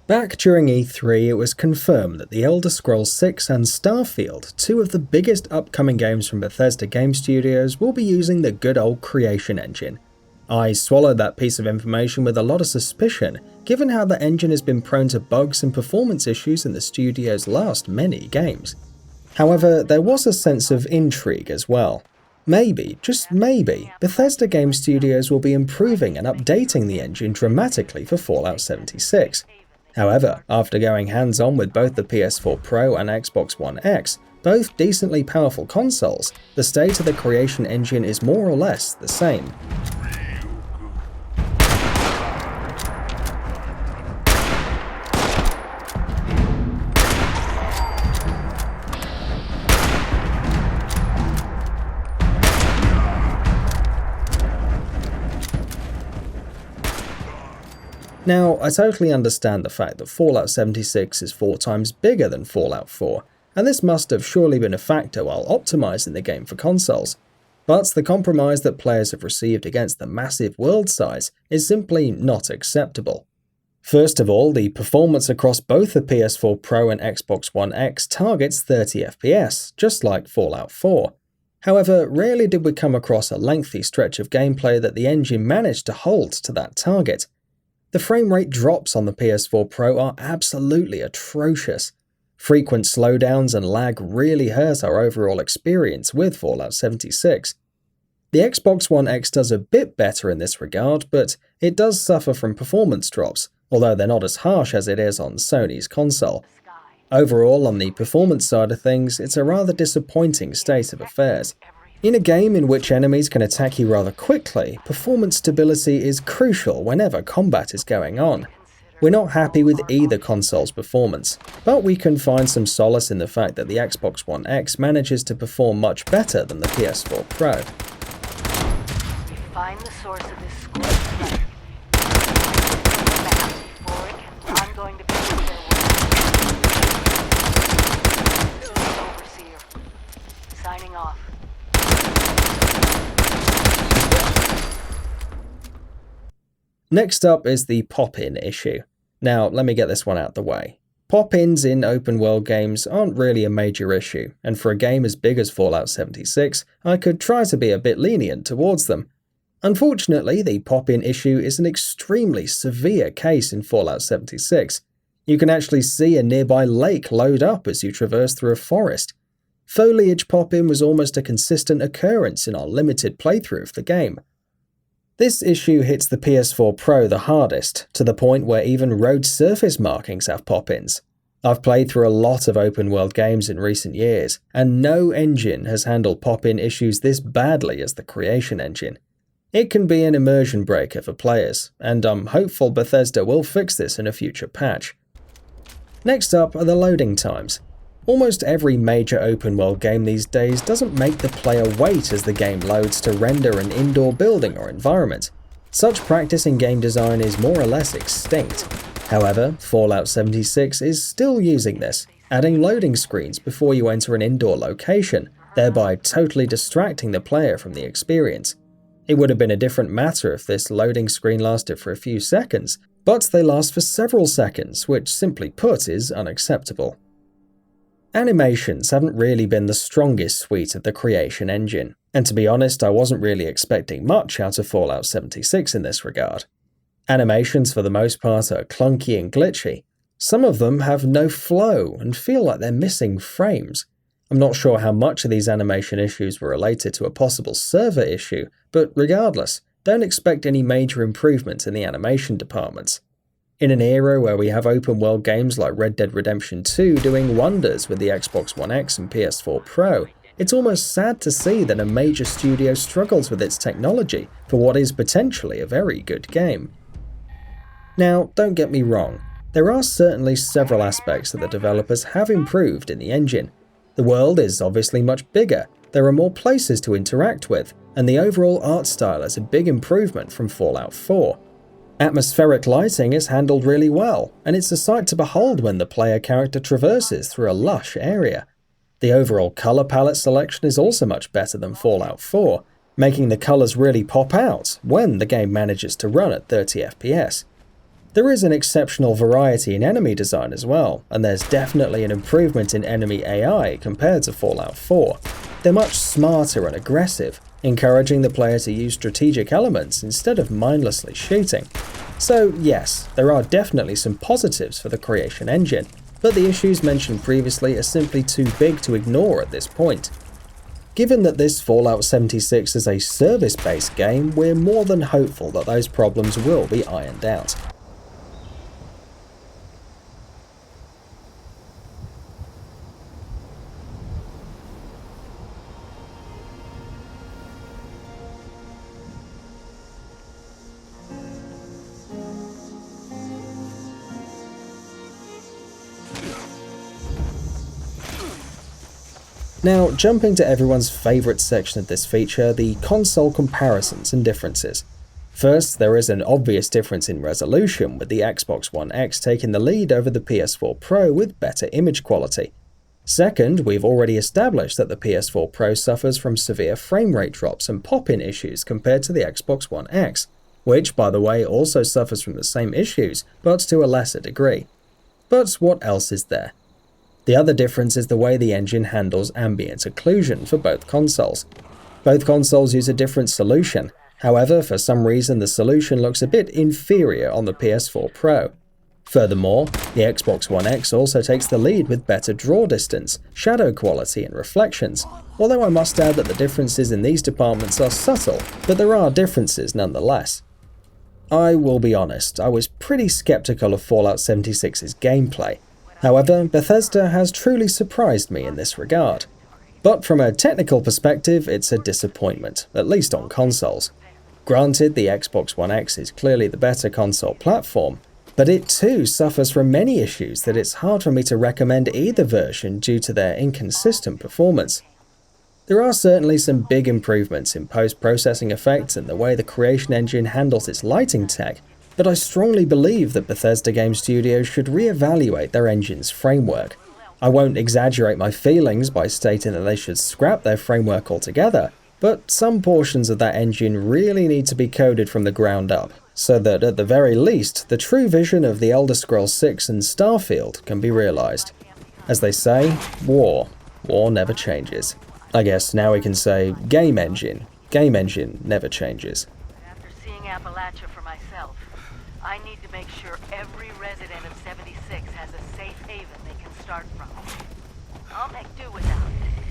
Back during E3, it was confirmed that The Elder Scrolls 6 and Starfield, two of the biggest upcoming games from Bethesda Game Studios, will be using the good old Creation Engine. I swallowed that piece of information with a lot of suspicion, given how the engine has been prone to bugs and performance issues in the studio's last many games. However, there was a sense of intrigue as well. Maybe, just maybe, Bethesda Game Studios will be improving and updating the engine dramatically for Fallout 76. However, after going hands-on with both the PS4 Pro and Xbox One X, both decently powerful consoles, the state of the Creation Engine is more or less the same. Now, I totally understand the fact that Fallout 76 is 4 times bigger than Fallout 4, and this must have surely been a factor while optimizing the game for consoles. But the compromise that players have received against the massive world size is simply not acceptable. First of all, the performance across both the PS4 Pro and Xbox One X targets 30 FPS, just like Fallout 4. However, rarely did we come across a lengthy stretch of gameplay that the engine managed to hold to that target. The frame rate drops on the PS4 Pro are absolutely atrocious. Frequent slowdowns and lag really hurt our overall experience with Fallout 76. The Xbox One X does a bit better in this regard, but it does suffer from performance drops, although they're not as harsh as it is on Sony's console. Overall, on the performance side of things, it's a rather disappointing state of affairs. In a game in which enemies can attack you rather quickly, performance stability is crucial whenever combat is going on. We're not happy with either console's performance, but we can find some solace in the fact that the Xbox One X manages to perform much better than the PS4 Pro. Find the source of this score. I'm going to be Overseer. Signing off. Next up is the pop-in issue. Now, let me get this one out the way. Pop-ins in open-world games aren't really a major issue, and for a game as big as Fallout 76, I could try to be a bit lenient towards them. Unfortunately, the pop-in issue is an extremely severe case in Fallout 76. You can actually see a nearby lake load up as you traverse through a forest. Foliage pop-in was almost a consistent occurrence in our limited playthrough of the game. This issue hits the PS4 Pro the hardest, to the point where even road surface markings have pop-ins. I've played through a lot of open-world games in recent years, and no engine has handled pop-in issues this badly as the Creation Engine. It can be an immersion breaker for players, and I'm hopeful Bethesda will fix this in a future patch. Next up are the loading times. Almost every major open-world game these days doesn't make the player wait as the game loads to render an indoor building or environment. Such practice in game design is more or less extinct. However, Fallout 76 is still using this, adding loading screens before you enter an indoor location, thereby totally distracting the player from the experience. It would have been a different matter if this loading screen lasted for a few seconds, but they last for several seconds, which simply put is unacceptable. Animations haven't really been the strongest suite of the Creation Engine, and to be honest, I wasn't really expecting much out of Fallout 76 in this regard. Animations for the most part are clunky and glitchy. Some of them have no flow and feel like they're missing frames. I'm not sure how much of these animation issues were related to a possible server issue, but regardless, don't expect any major improvements in the animation departments. In an era where we have open-world games like Red Dead Redemption 2 doing wonders with the Xbox One X and PS4 Pro, it's almost sad to see that a major studio struggles with its technology for what is potentially a very good game. Now, don't get me wrong, there are certainly several aspects that the developers have improved in the engine. The world is obviously much bigger, there are more places to interact with, and the overall art style is a big improvement from Fallout 4. Atmospheric lighting is handled really well, and it's a sight to behold when the player character traverses through a lush area. The overall color palette selection is also much better than Fallout 4, making the colors really pop out when the game manages to run at 30 FPS. There is an exceptional variety in enemy design as well, and there's definitely an improvement in enemy AI compared to Fallout 4. They're much smarter and aggressive, encouraging the player to use strategic elements instead of mindlessly shooting. So yes, there are definitely some positives for the creation engine, but the issues mentioned previously are simply too big to ignore at this point. Given that this Fallout 76 is a service-based game, we're more than hopeful that those problems will be ironed out. Now, jumping to everyone's favourite section of this feature, the console comparisons and differences. First, there is an obvious difference in resolution, with the Xbox One X taking the lead over the PS4 Pro with better image quality. Second, we've already established that the PS4 Pro suffers from severe frame rate drops and pop-in issues compared to the Xbox One X, which, by the way, also suffers from the same issues, but to a lesser degree. But what else is there? The other difference is the way the engine handles ambient occlusion for both consoles. Both consoles use a different solution, however, for some reason the solution looks a bit inferior on the PS4 Pro. Furthermore, the Xbox One X also takes the lead with better draw distance, shadow quality and reflections, although I must add that the differences in these departments are subtle, but there are differences nonetheless. I will be honest, I was pretty skeptical of Fallout 76's gameplay. However, Bethesda has truly surprised me in this regard. But from a technical perspective, it's a disappointment, at least on consoles. Granted, the Xbox One X is clearly the better console platform, but it too suffers from many issues that it's hard for me to recommend either version due to their inconsistent performance. There are certainly some big improvements in post-processing effects and the way the creation engine handles its lighting tech, but I strongly believe that Bethesda Game Studios should re-evaluate their engine's framework. I won't exaggerate my feelings by stating that they should scrap their framework altogether, but some portions of that engine really need to be coded from the ground up, so that at the very least, the true vision of The Elder Scrolls 6 and Starfield can be realised. As they say, war never changes. I guess now we can say game engine never changes. After seeing Appalachia for myself, I need to make sure every resident of 76 has a safe haven they can start from. I'll make do without it.